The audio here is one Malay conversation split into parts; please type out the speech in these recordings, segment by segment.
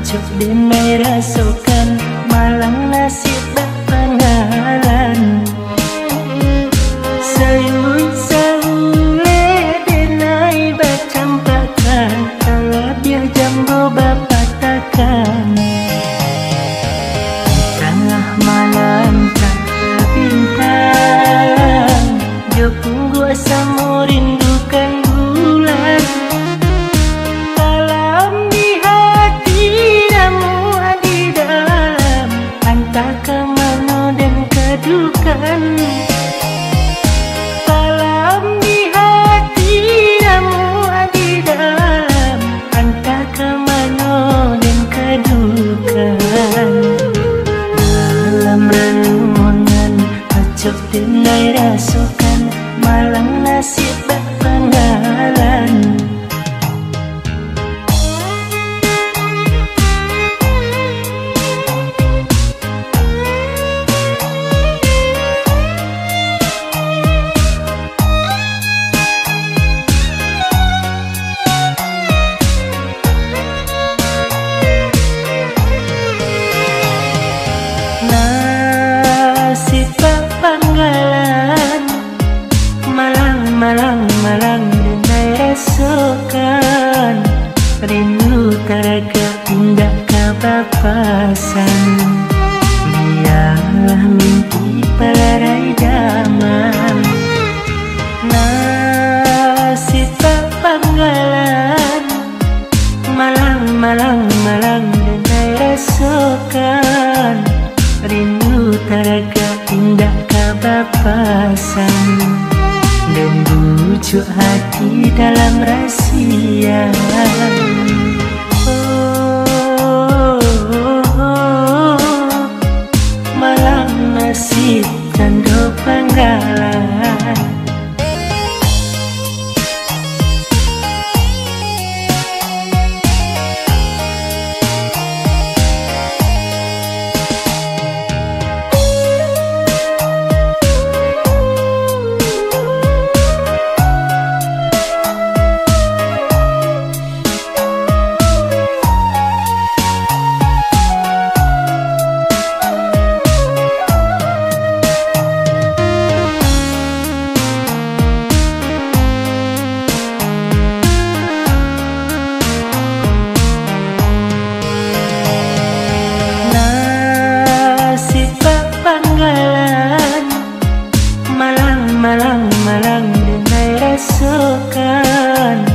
Ojo denai rasokan malang nasib tak pangalan. Sayur-sayure denai bacampakan, kalau dia jambo bapak takkan. Tengah malam tak bintang, jokung gua sama rindukan bulan. Dalam di hati namu di dalam, antah ke mano dan kedukan. Dalam di hati namu di dalam, antah ke mano dan kedukan. Dalam renungan ojo denai rasokan malang nasib tak pangalan. Nasib tak panggalan, malang denai rasokan. Rindu taraga indah kabapasan, biarlah mimpi pelarai daman. Nasib tak panggalan, malang denai rasokan. Rindu taraga indah kabapasan, dan bujuk hati dalam rahasia. Malang nasib tanda panggalan. Malang denai rasokan.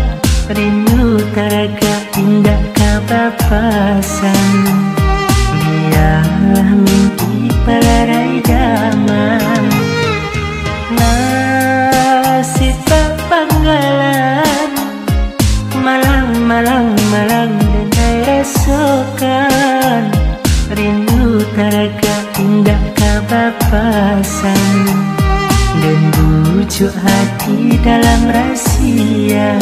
Rindu taraga indah kabapasan, biarlah mimpi pelarai daman. Nasib tak panggalan, malang denai rasokan. Rindu taraga indah kabapasan, dan bujuk hati dalam rahasia.